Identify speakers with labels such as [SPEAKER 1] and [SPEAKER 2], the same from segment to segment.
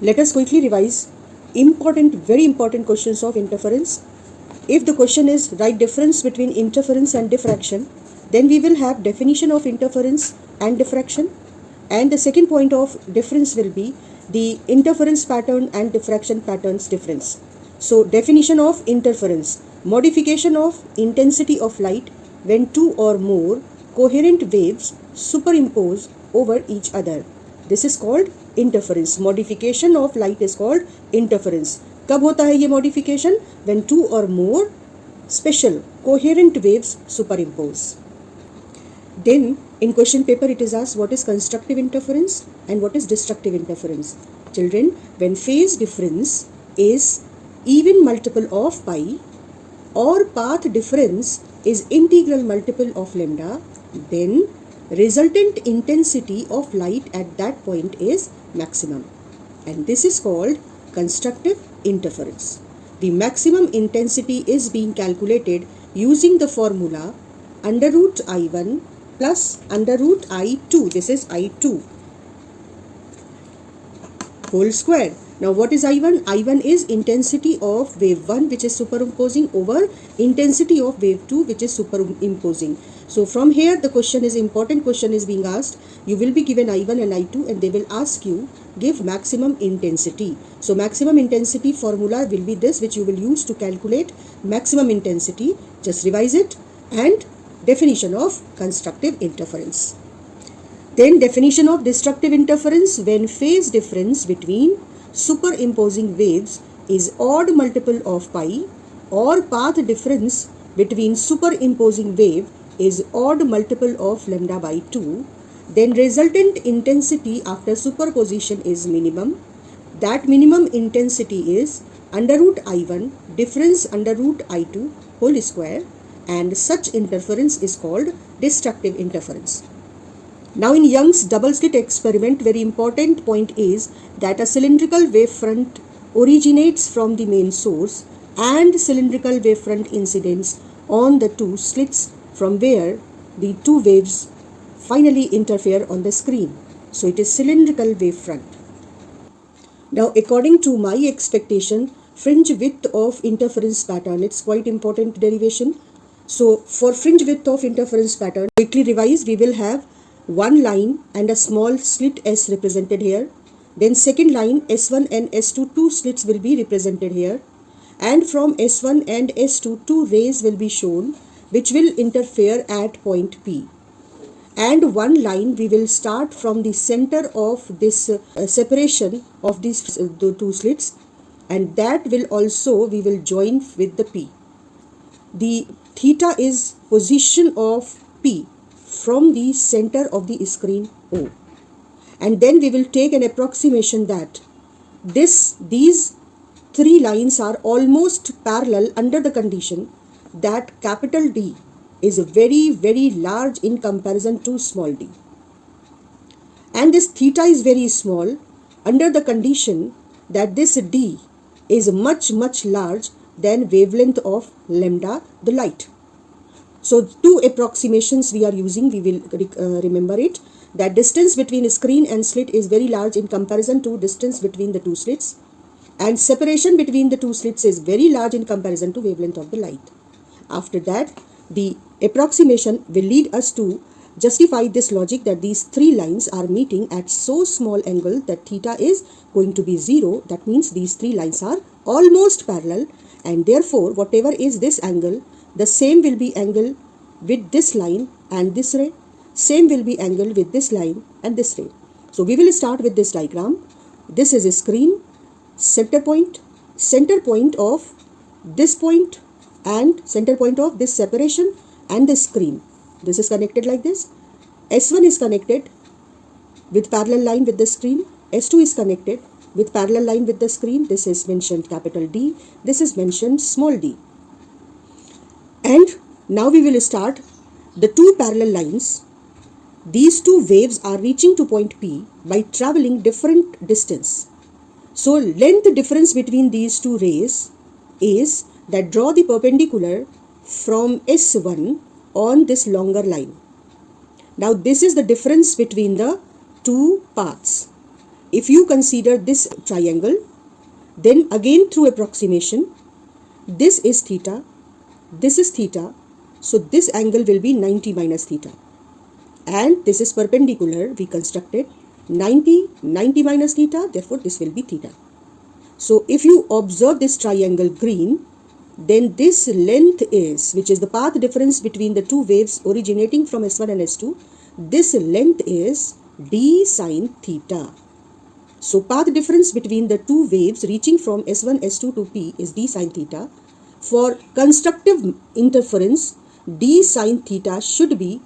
[SPEAKER 1] Let us quickly revise very important questions of interference. If the question is write difference between interference and diffraction, then we will have definition of interference and diffraction. And the second point of difference will be the interference pattern and diffraction patterns difference. So definition of interference: modification of intensity of light when two or more coherent waves superimpose over each other. This is called interference. Modification of light is called interference. कब होता है ये modification? When two or more special coherent waves superimpose. Then in question paper it is asked what is constructive interference and what is destructive interference. Children, when phase difference is even multiple of pi or path difference is integral multiple of lambda, then resultant intensity of light at that point is maximum, and this is called constructive interference. The maximum intensity is being calculated using the formula under root I1 plus under root I2. This is I2 whole square. Now what is I1? I1 is intensity of wave 1 which is superimposing over intensity of wave 2 which is superimposing. So from here the question is important question is being asked. You will be given I1 and I2 and they will ask you give maximum intensity. So maximum intensity formula will be this which you will use to calculate maximum intensity. Just revise it. And definition of constructive interference. Then definition of destructive interference: when phase difference between superimposing waves is odd multiple of pi or path difference between superimposing wave is odd multiple of lambda by 2, then resultant intensity after superposition is minimum. That minimum intensity is under root I1 difference under root I2 whole square, and such interference is called destructive interference. Now in Young's double slit experiment, very important point is that a cylindrical wavefront originates from the main source and cylindrical wavefront incidents on the two slits from where the two waves finally interfere on the screen. So it is cylindrical wavefront. Now according to my expectation, fringe width of interference pattern, it's quite important derivation. So for fringe width of interference pattern, quickly revise, we will have one line and a small slit S represented here. Then second line S1 and S2, two slits will be represented here. And from S1 and S2, two rays will be shown which will interfere at point P. And one line we will start from the center of this separation of these two slits, and that will also we will join with the P. The theta is position of P from the center of the screen O, and then we will take an approximation that these three lines are almost parallel under the condition that capital D is very large in comparison to small d, and this theta is very small under the condition that this D is much large than wavelength of lambda, the light. So two approximations we are using, we will remember it, that distance between screen and slit is very large in comparison to distance between the two slits, and separation between the two slits is very large in comparison to wavelength of the light. After that, the approximation will lead us to justify this logic that these three lines are meeting at so small angle that theta is going to be 0. That means these three lines are almost parallel, and therefore whatever is this angle, the same will be angle with this line and this ray, same will be angle with this line and this ray. So we will start with this diagram. This is a screen, center point of this point and center point of this separation and the screen. This is connected like this. S1 is connected with parallel line with the screen. S2 is connected with parallel line with the screen. This is mentioned capital D. This is mentioned small d. And now we will start the two parallel lines. These two waves are reaching to point P by traveling different distance. So length difference between these two rays is that draw the perpendicular from S1 on this longer line. Now this is the difference between the two paths. if you consider this triangle, then again through approximation, this is theta, this is theta, so this angle will be 90 minus theta. And this is perpendicular, we constructed 90 minus theta, therefore this will be theta. So if you observe this triangle green, then this length is, which is the path difference between the two waves originating from S1 and S2, this length is d sine theta. So path difference between the two waves reaching from S1, S2 to P is d sine theta. For constructive interference, d sine theta should be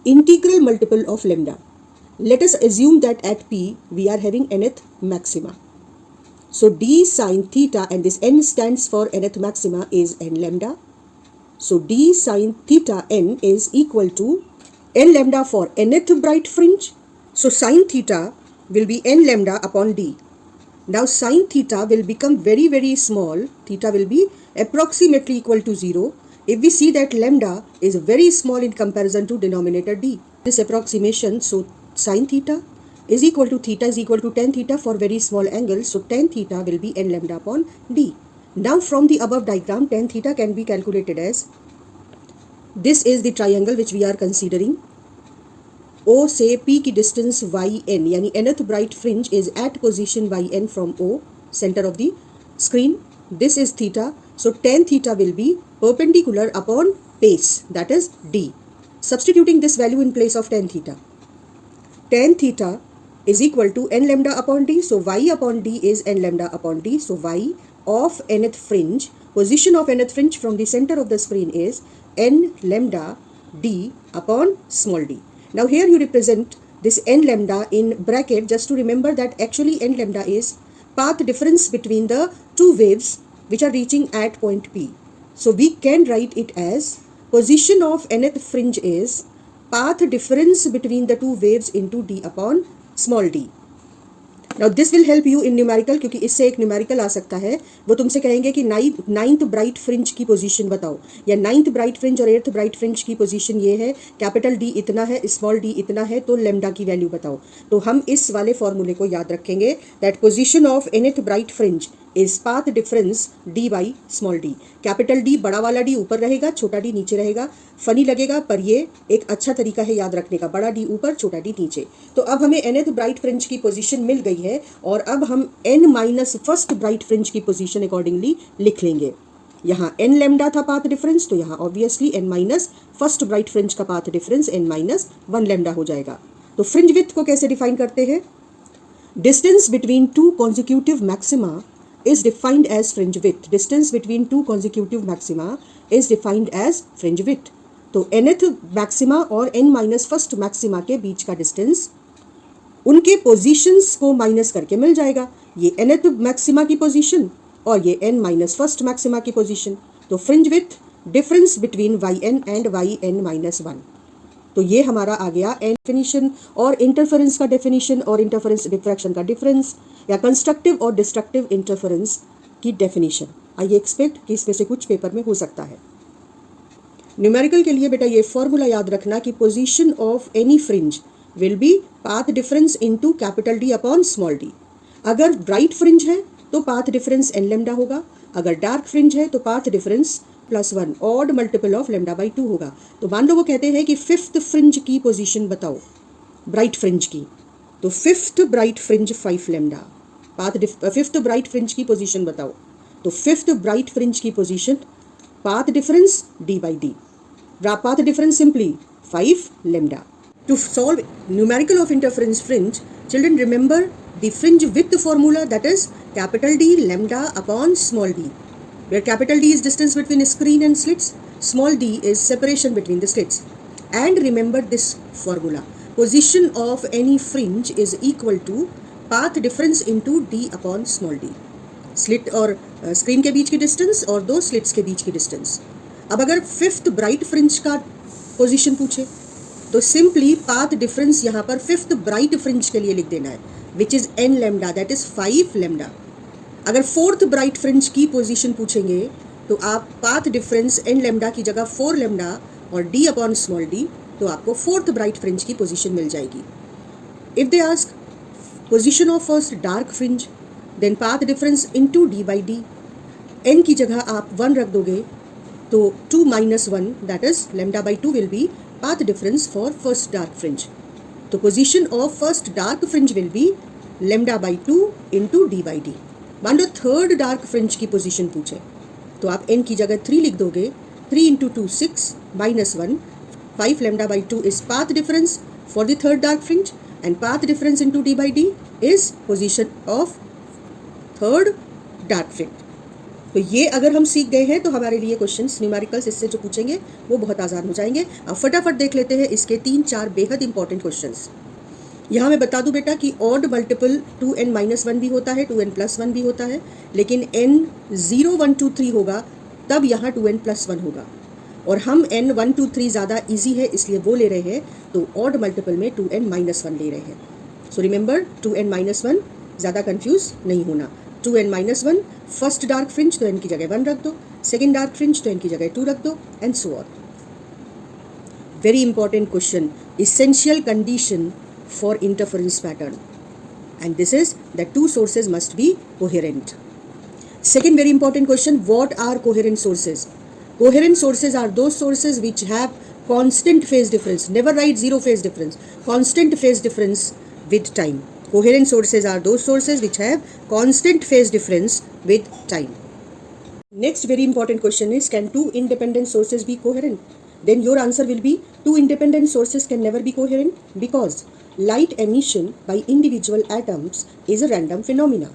[SPEAKER 1] integral multiple of lambda. Let us assume that at P we are having nth maxima. So d sine theta, and this n stands for nth maxima, is n lambda. So d sine theta n is equal to n lambda for nth bright fringe. So sine theta will be n lambda upon d. Now sine theta will become very, very small. Theta will be approximately equal to 0 if we see that lambda is very small in comparison to denominator d. This approximation, so sine theta is equal to theta is equal to tan theta for very small angles. So tan theta will be n lambda upon d. Now from the above diagram, tan theta can be calculated as, this is the triangle which we are considering. O से P की distance yn, यानी nth bright fringe is at position yn from O, center of the screen. This is theta. So tan theta will be perpendicular upon base, that is d. Substituting this value in place of tan theta. Tan theta is equal to n lambda upon d. So y upon d is n lambda upon d. So y of nth fringe, position of nth fringe from the center of the screen is n lambda d upon small d. Now here you represent this n lambda in bracket just to remember that actually n lambda is path difference between the two waves which are reaching at point P. So we can write it as position of nth fringe is path difference between the two waves into d upon small d. Now this will help you in numerical, क्योंकि इससे एक numerical आ सकता है. वो तुमसे कहेंगे कि ninth bright fringe की पोजीशन बताओ, या नाइन्थ ब्राइट फ्रिंज और एट्थ ब्राइट फ्रिंज की पोजीशन ये है, कैपिटल डी इतना है, स्मॉल डी इतना है, तो लेमडा की वैल्यू बताओ. तो हम इस वाले फॉर्मूले को याद रखेंगे, that position of nth bright fringe is path difference D by small D. Capital D बड़ा वाला डी ऊपर रहेगा, छोटा डी नीचे रहेगा. फनी लगेगा पर ये एक अच्छा तरीका है याद रखने का, बड़ा डी ऊपर छोटा डी नीचे. तो अब हमें nth ब्राइट फ्रिंज की पोजीशन मिल गई है, और अब हम n minus first bright fringe की पोजीशन अकॉर्डिंगली लिख लेंगे. यहाँ n लैम्डा था पाथ डिफरेंस, तो यहाँ obviously n minus first bright fringe का path difference n minus 1 lambda हो जाएगा. तो फ्रिंज विड्थ को कैसे डिफाइन करते हैं? Distance between two consecutive maxima is defined as fringe width. Distance between two consecutive maxima is defined as fringe width. तो nth maxima और n माइनस फर्स्ट मैक्सिमा के बीच का डिस्टेंस उनके पोजीशंस को माइनस करके मिल जाएगा. ये nth मैक्सिमा की पोजीशन और ये n माइनस फर्स्ट मैक्सिमा की पोजीशन. तो fringe width difference between yn and yn minus 1. तो ये हमारा आ गया डेफिनेशन, और इंटरफेरेंस का डेफिनेशन और इंटरफेरेंस डिफ्रैक्शन का डिफरेंस, या कंस्ट्रक्टिव और डिस्ट्रक्टिव इंटरफेरेंस की डेफिनेशन. आई एक्सपेक्ट कि इसमें से कुछ पेपर में हो सकता है. न्यूमेरिकल के लिए बेटा ये फॉर्मूला याद रखना कि position of any fringe will be path difference into capital D upon small D. अगर ब्राइट फ्रिंज है तो पाथ डिफरेंस n लैम्डा होगा, अगर डार्क फ्रिंज है तो path difference +1 odd multiple of lambda by 2 होगा. तो मान लो वो कहते हैं कि फिफ्थ फ्रिंज की पोजीशन बताओ ब्राइट फ्रिंज की, तो fifth bright fringe 5 lambda. Fifth bright fringe की पोजीशन बताओ, तो फिफ्थ ब्राइट फ्रिंज की position path difference d by D. Path difference simply 5 lambda. To solve numerical of interference fringe, children remember the fringe width formula, that is capital D lambda upon small d, where capital D is distance between screen and slits, small d is separation between the slits. And remember this formula, position of any fringe is equal to path difference into d upon small d. Slit और screen के बीच की distance और दो slits के बीच की distance. अब अगर fifth bright fringe का पोजीशन पूछे तो सिंपली पाथ डिफरेंस यहाँ पर फिफ्थ ब्राइट फ्रिंज के लिए लिख देना है, which is n lambda, that is 5 lambda. अगर फोर्थ ब्राइट फ्रिंज की पोजीशन पूछेंगे तो आप पाथ डिफरेंस n लैम्डा की जगह 4 लैम्डा और d अपॉन स्मॉल d, तो आपको फोर्थ ब्राइट फ्रिंज की पोजीशन मिल जाएगी. If they ask position of first dark fringe, then path difference into d by d. n की जगह आप 1 रख दोगे तो 2 minus 1 that is lambda by 2 will be path difference for first dark fringe. तो position of first dark fringe will be lambda by 2 into d by d. मान लो third dark fringe की position पूछे तो आप n की जगह 3 लिख दोगे. 3 into 2 6 minus 1 5 lambda by 2 is path difference for the third dark fringe and path difference into d by d is position of third dark fringe. तो ये अगर हम सीख गए हैं तो हमारे लिए क्वेश्चंस न्यूमेरिकल्स इससे जो पूछेंगे वो बहुत आसान हो जाएंगे. अब फटाफट देख लेते हैं इसके 3-4 बेहद इंपॉर्टेंट क्वेश्चंस. यहाँ मैं बता दूं बेटा कि ऑड मल्टीपल 2n-1 भी होता है, 2n+1 भी होता है, लेकिन n 0 1 2 3 होगा तब यहाँ 2n+1 होगा और हम n 1 2 3 ज़्यादा ईजी है इसलिए वो ले रहे हैं तो ऑड मल्टीपल में 2n-1 ले रहे हैं. सो रिमेंबर 2n-1, ज़्यादा कन्फ्यूज नहीं होना. 2n-1 फर्स्ट डार्क फ्रिंज तो n की जगह 1 रख दो, सेकेंड डार्क फ्रिंज तो n की जगह 2 रख दो and so on. Very important question, essential condition for interference pattern, and this is that two sources must be coherent. Second very important question, what are coherent sources? Coherent sources are those sources which have constant phase difference. Never write zero phase difference. Constant phase difference with time. Coherent sources are those sources which have constant phase difference with time. Next very important question is, can two independent sources be coherent? Then your answer will be two independent sources can never be coherent because light emission by individual atoms is a random phenomena.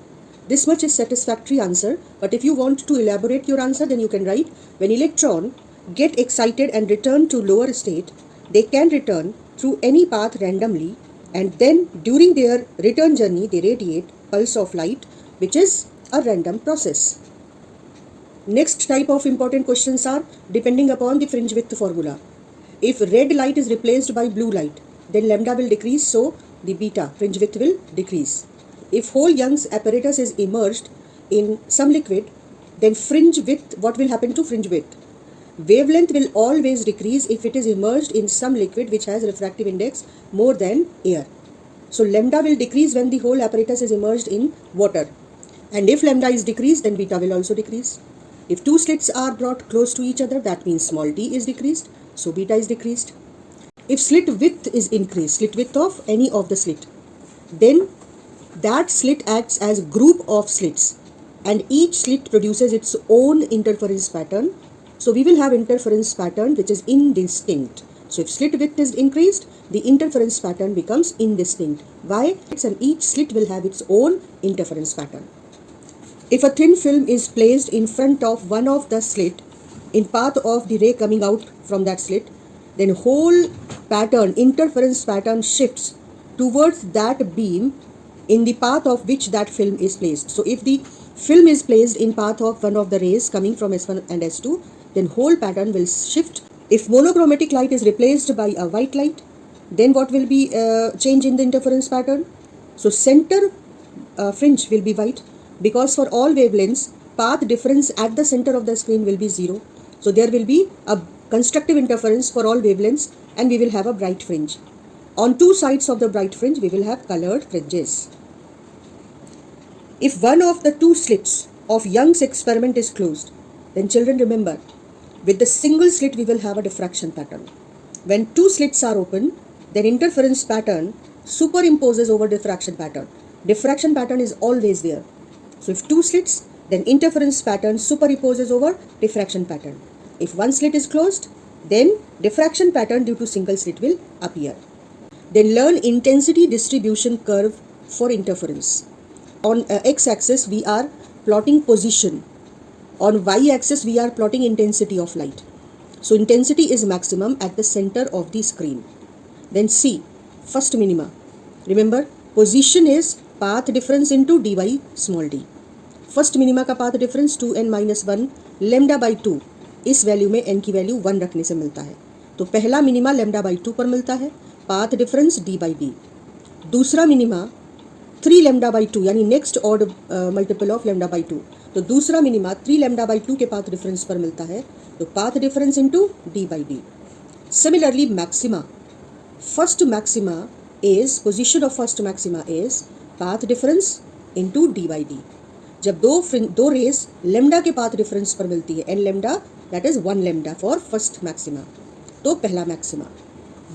[SPEAKER 1] This much is satisfactory answer, but if you want to elaborate your answer then you can write, when electron get excited and return to lower state, they can return through any path randomly and then during their return journey they radiate pulse of light which is a random process. Next type of important questions are depending upon the fringe width formula. If red light is replaced by blue light, then lambda will decrease, so the beta fringe width will decrease. If whole Young's apparatus is immersed in some liquid, then fringe width, what will happen to fringe width? Wavelength will always decrease if it is immersed in some liquid which has refractive index more than air. So lambda will decrease when the whole apparatus is immersed in water. And if lambda is decreased, then beta will also decrease. If two slits are brought close to each other, that means small d is decreased, so beta is decreased. If slit width is increased, slit width of any of the slit, then that slit acts as group of slits and each slit produces its own interference pattern. So we will have interference pattern which is indistinct. So if slit width is increased, the interference pattern becomes indistinct. Why? And each slit will have its own interference pattern. If a thin film is placed in front of one of the slit in path of the ray coming out from that slit, then whole pattern, interference pattern shifts towards that beam in the path of which that film is placed. So if the film is placed in path of one of the rays coming from S1 and S2, then whole pattern will shift. If monochromatic light is replaced by a white light, then what will be change in the interference pattern? So center fringe will be white because for all wavelengths, path difference at the center of the screen will be 0. So there will be a constructive interference for all wavelengths and we will have a bright fringe. On two sides of the bright fringe, we will have colored fringes. If one of the two slits of Young's experiment is closed, then children remember, with the single slit we will have a diffraction pattern. When two slits are open, then interference pattern superimposes over diffraction pattern. Diffraction pattern is always there. So if two slits, then interference pattern superimposes over diffraction pattern. If one slit is closed, then diffraction pattern due to single slit will appear. Then learn intensity distribution curve for interference. On x-axis we are plotting position. On y-axis we are plotting intensity of light. So intensity is maximum at the center of the screen. Then C, first minima. Remember, position is path difference into dy small d. First minima का path difference 2n-1 lambda by 2 इस value में n की value 1 रखने से मिलता है. तो पहला मिनिमा लेमडा बाई 2 पर मिलता है, path difference d by D. दूसरा मिनिमा 3 लेमडा बाई 2 यानी next odd multiple of lambda by 2. तो दूसरा मिनिमा 3 लेमडा बाई 2 के पाथ डिफरेंस पर मिलता है, तो path difference into d by D. Similarly maxima, first maxima is, position of first maxima is path difference into D by D. जब दो rays lambda के पाथ डिफरेंस पर मिलती है, N lambda that is 1 lambda for first maxima, तो पहला maxima.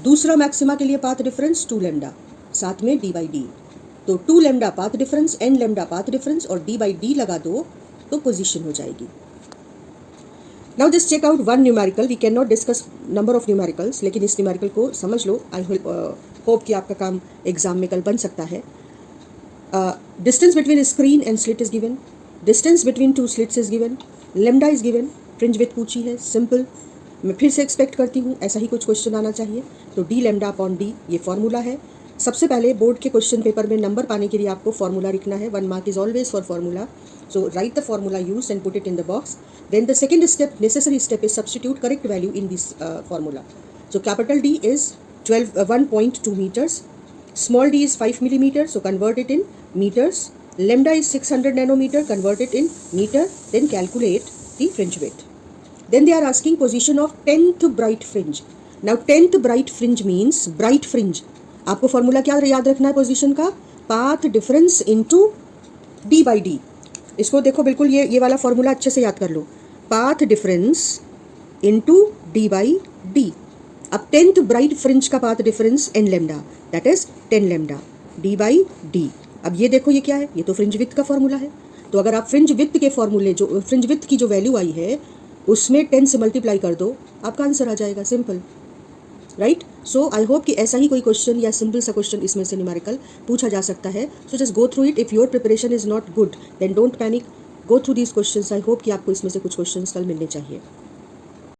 [SPEAKER 1] दूसरा maxima के लिए पाथ डिफरेंस 2 लेमडा, साथ में डी बाई डी, तो 2 lambda path difference, N lambda path difference और डी बाई डी लगा दो तो पोजीशन हो जाएगी। Now just check out one numerical, we can not discuss number of numericals, लेकिन इस न्यूमेरिकल को समझ लो। आई होप कि आपका काम एग्जाम में कल बन सकता है। Distance between screen and slit is given, distance between 2 slits is given, lambda is given, fringe width पूछी है, सिंपल। मैं फिर से एक्सपेक्ट करती हूँ ऐसा ही कुछ क्वेश्चन आना चाहिए। तो डी लेमडा अपॉन डी ये फॉर्मूला है। सबसे पहले बोर्ड के क्वेश्चन पेपर में नंबर पाने के लिए आपको फॉर्मूला लिखना है। 1 mark is always for formula, so write the formula used and put it in the box. Then the second step, necessary step, is substitute correct value in this formula. So capital D is 1.2 meters, small d is 5 millimeters, so convert it in meters, lambda is 600 nanometer, convert it in meter, then calculate the fringe width. Then they are asking position of 10th bright fringe. Now 10th bright fringe means bright fringe. आपको formula क्या याद रखना है position का? Path difference into D by D. इसको देखो बिल्कुल ये वाला फॉर्मूला अच्छे से याद कर लो, path difference into D by D. अब 10th ब्राइट फ्रिंज का path difference N lambda that is 10 lambda D by D. अब ये देखो ये क्या है, ये तो फ्रिंज विड्थ का फॉर्मूला है। तो अगर आप फ्रिंज विड्थ के फॉर्मूले, जो फ्रिंज विड्थ की जो वैल्यू आई है उसमें 10 से मल्टीप्लाई कर दो, आपका आंसर आ जाएगा, सिंपल, राइट। सो आई होप कि ऐसा ही कोई क्वेश्चन या सिंपल सा क्वेश्चन इसमें से न्यूमेरिकल पूछा जा सकता है। So just go through it. If your preparation is not good then don't panic, go through these questions. I hope कि आपको इसमें से कुछ क्वेश्चंस कल मिलने चाहिए।